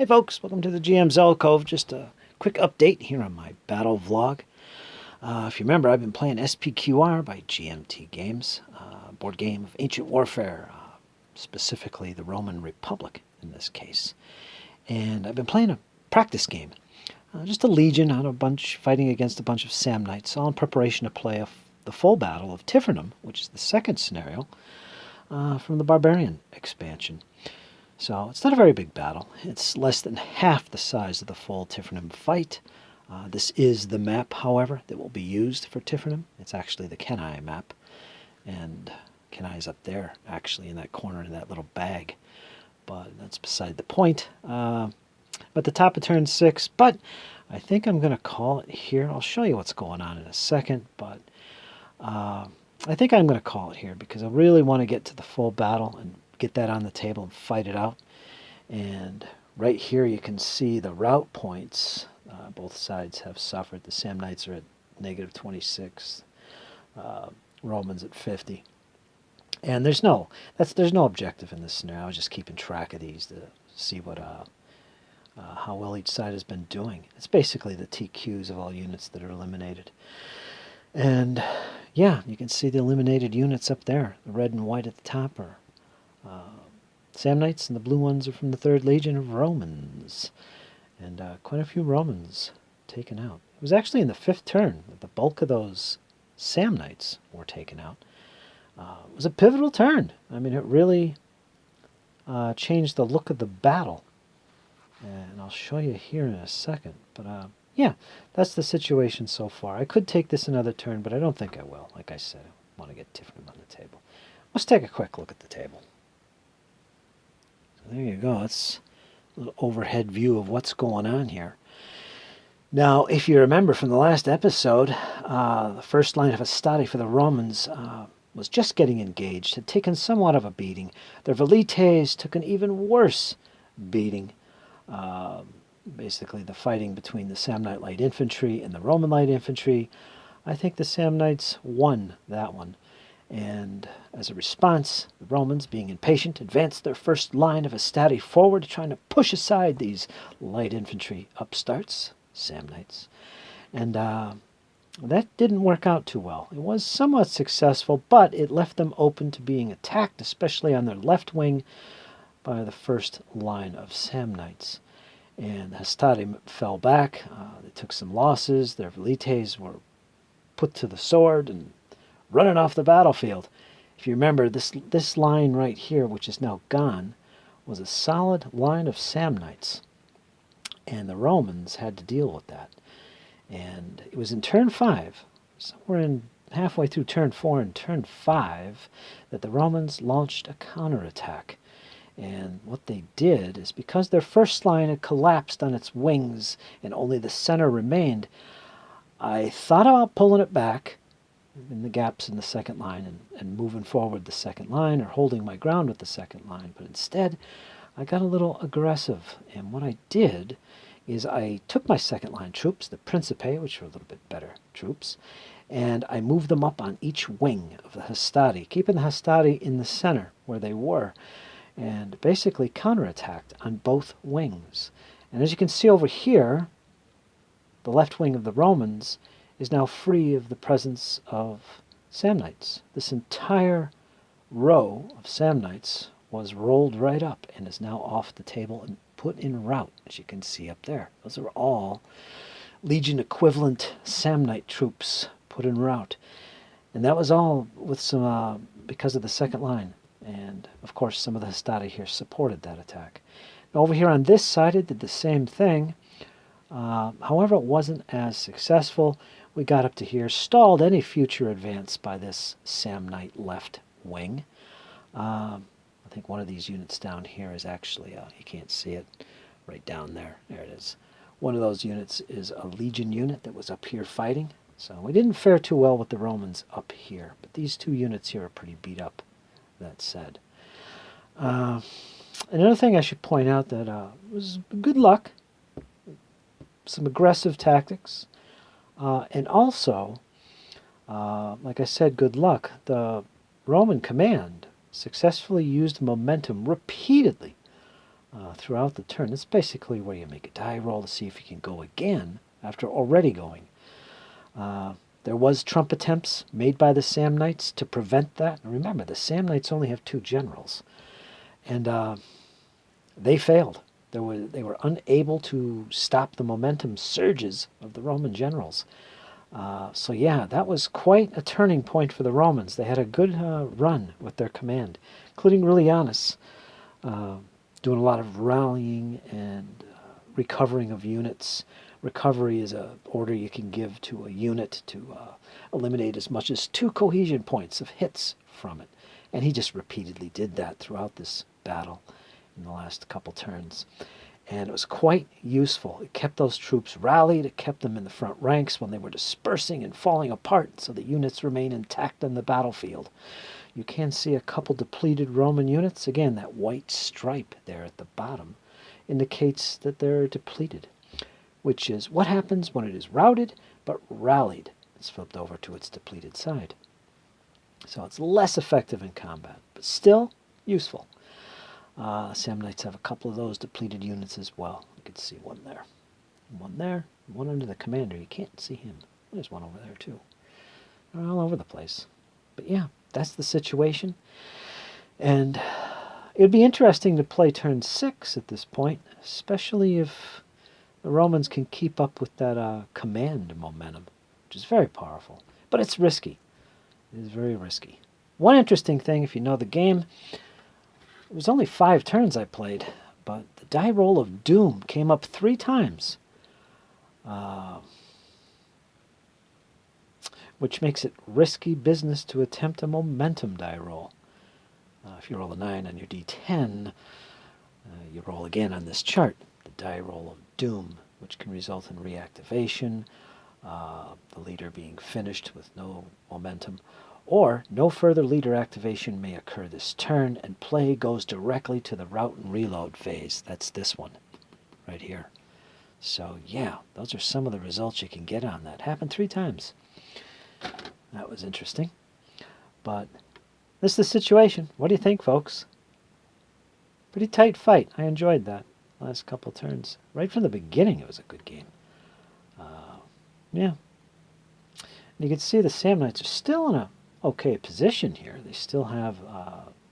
Hey folks, welcome to the GM's Alcove. Just a quick update here on my battle vlog. If you remember, I've been playing SPQR by GMT Games, board game of ancient warfare, specifically the Roman Republic in this case. And I've been playing a practice game, just a legion on a bunch, fighting against a bunch of Samnites, all in preparation to play the full battle of Tifernum, which is the second scenario from the Barbarian expansion. So it's not a very big battle. It's less than half the size of the full Tifernum fight. This is the map, however, that will be used for Tifernum. It's actually the Kenai map. And Kenai is up there, actually, in that corner in that little bag. But that's beside the point. But the top of turn 6. But I think I'm going to call it here. I'll show you what's going on in a second. But I think I'm going to call it here because I really want to get to the full battle and get that on the table and fight it out. And right here you can see the route points. Both sides have suffered. The Samnites are at negative 26, Romans at 50. And there's no objective in this scenario. I was just keeping track of these to see what how well each side has been doing. It's basically the TQs of all units that are eliminated. And yeah, you can see the eliminated units up there. The red and white at the top are Samnites, and the blue ones are from the 3rd Legion of Romans. And quite a few Romans taken out. It was actually in the 5th turn that the bulk of those Samnites were taken out. It was a pivotal turn. I mean, it really changed the look of the battle. And I'll show you here in a second. But yeah, that's the situation so far. I could take this another turn, but I don't think I will. Like I said, I want to get Tifernum on the table. Let's take a quick look at the table. There you go. That's a little overhead view of what's going on here. Now, if you remember from the last episode, the first line of Hastati for the Romans was just getting engaged, had taken somewhat of a beating. Their Velites took an even worse beating. Basically, the fighting between the Samnite Light Infantry and the Roman Light Infantry. I think the Samnites won that one. And as a response, the Romans, being impatient, advanced their first line of Hastati forward, trying to push aside these light infantry upstarts, Samnites. And that didn't work out too well. It was somewhat successful, but it left them open to being attacked, especially on their left wing, by the first line of Samnites. And the Hastati fell back. They took some losses. Their Velites were put to the sword and running off the battlefield. If you remember, this line right here, which is now gone, was a solid line of Samnites. And the Romans had to deal with that. And it was in turn 5, somewhere in halfway through turn 4 and turn 5, that the Romans launched a counterattack. And what they did is, because their first line had collapsed on its wings and only the center remained, I thought about pulling it back in the gaps in the second line and moving forward the second line or holding my ground with the second line. But instead, I got a little aggressive. And what I did is I took my second line troops, the Principe, which were a little bit better troops, and I moved them up on each wing of the Hastati, keeping the Hastati in the center where they were, and basically counterattacked on both wings. And as you can see over here, the left wing of the Romans is now free of the presence of Samnites. This entire row of Samnites was rolled right up and is now off the table and put in route, as you can see up there. Those are all Legion equivalent Samnite troops put in route. And that was all with some because of the second line. And of course some of the Hastati here supported that attack. Now, over here on this side it did the same thing. However, it wasn't as successful. We got up to here, stalled any future advance by this Samnite left wing. I think one of these units down here is actually, you can't see it, right down there. There it is. One of those units is a Legion unit that was up here fighting. So we didn't fare too well with the Romans up here. But these two units here are pretty beat up, that said. Another thing I should point out that was good luck. Some aggressive tactics. And also, like I said, good luck. The Roman command successfully used momentum repeatedly throughout the turn. It's basically where you make a die roll to see if you can go again after already going. There was trump attempts made by the Samnites to prevent that. And remember, the Samnites only have 2 generals. And they failed. They were unable to stop the momentum surges of the Roman generals. So yeah, that was quite a turning point for the Romans. They had a good run with their command, including Aurelianus, doing a lot of rallying and recovering of units. Recovery is an order you can give to a unit to eliminate as much as 2 cohesion points of hits from it. And he just repeatedly did that throughout this battle in the last couple turns. And it was quite useful. It kept those troops rallied. It kept them in the front ranks when they were dispersing and falling apart, so the units remain intact on the battlefield. You can see a couple depleted Roman units. Again, that white stripe there at the bottom indicates that they're depleted, which is what happens when it is routed but rallied. It's flipped over to its depleted side. So it's less effective in combat, but still useful. Samnites have a couple of those depleted units as well. You can see one there, one under the commander. You can't see him. There's one over there too. They're all over the place. But yeah, that's the situation. And it would be interesting to play turn 6 at this point, especially if the Romans can keep up with that command momentum, which is very powerful. But it's risky. It is very risky. One interesting thing, if you know the game, it was only 5 turns I played, but the die roll of doom came up 3 times, which makes it risky business to attempt a momentum die roll. If you roll a 9 on your d10, you roll again on this chart, the die roll of doom, which can result in reactivation, the leader being finished with no momentum, or no further leader activation may occur this turn, and play goes directly to the route and reload phase. That's this one, right here. So yeah, those are some of the results you can get on that. Happened 3 times. That was interesting. But this is the situation. What do you think, folks? Pretty tight fight. I enjoyed that last couple turns. Right from the beginning, it was a good game. Yeah. And you can see the Samnites are still in a okay position here. They still have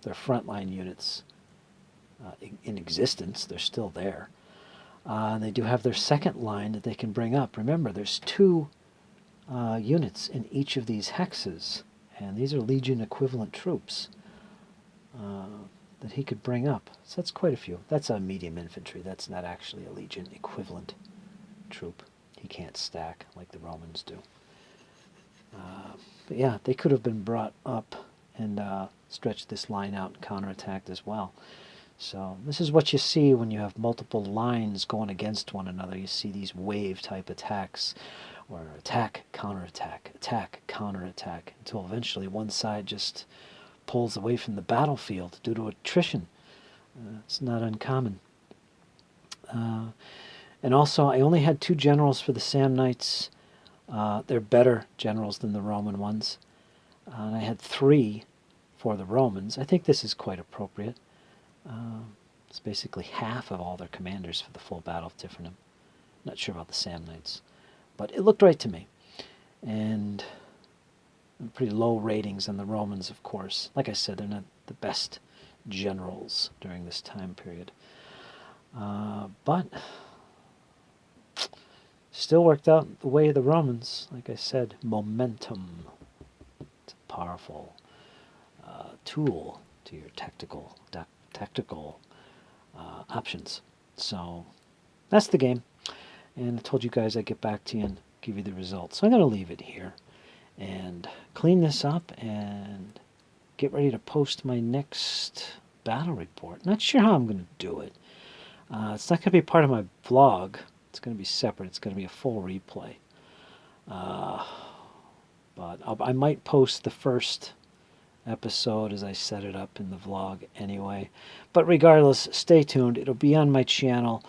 their frontline units in existence. They're still there. And they do have their second line that they can bring up. Remember, there's 2 units in each of these hexes, and these are Legion equivalent troops that he could bring up. So that's quite a few. That's a medium infantry. That's not actually a Legion equivalent troop. He can't stack like the Romans do. But yeah, they could have been brought up and stretched this line out and counterattacked as well. So this is what you see when you have multiple lines going against one another. You see these wave-type attacks, or attack, counterattack, until eventually one side just pulls away from the battlefield due to attrition. It's not uncommon. And also, I only had 2 generals for the Samnites. They're better generals than the Roman ones. And I had 3 for the Romans. I think this is quite appropriate. It's basically half of all their commanders for the full Battle of Tifernum. Not sure about the Samnites, but it looked right to me. And pretty low ratings on the Romans, of course. Like I said, they're not the best generals during this time period. But still worked out the way of the Romans. Like I said, momentum. It's a powerful tool to your tactical options. So that's the game. And I told you guys I'd get back to you and give you the results. So I'm going to leave it here and clean this up and get ready to post my next battle report. Not sure how I'm going to do it. It's not going to be part of my vlog. It's going to be separate. It's going to be a full replay. But I might post the first episode as I set it up in the vlog anyway. But regardless, stay tuned. It'll be on my channel.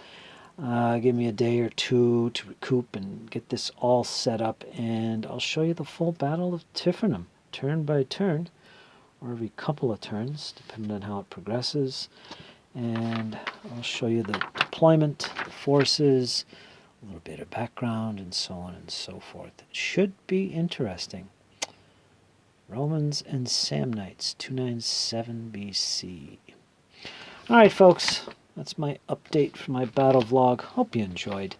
Give me a day or 2 to recoup and get this all set up, and I'll show you the full Battle of Tifernum, turn by turn, or every couple of turns, depending on how it progresses. And I'll show you the deployment, the forces, a little bit of background, and so on and so forth. It should be interesting. Romans and Samnites, 297 BC. All right, folks, that's my update for my battle vlog. Hope you enjoyed,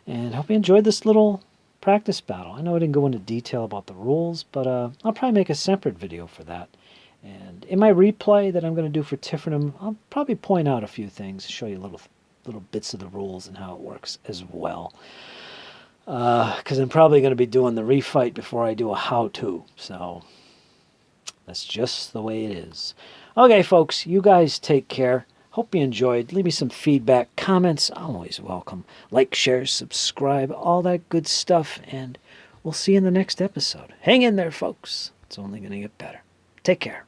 and hope you enjoyed this little practice battle. I know I didn't go into detail about the rules, but I'll probably make a separate video for that. And in my replay that I'm going to do for Tifernum, I'll probably point out a few things, show you little bits of the rules and how it works as well. Because I'm probably going to be doing the refight before I do a how-to. So that's just the way it is. Okay, folks, you guys take care. Hope you enjoyed. Leave me some feedback, comments. Always welcome. Like, share, subscribe, all that good stuff. And we'll see you in the next episode. Hang in there, folks. It's only going to get better. Take care.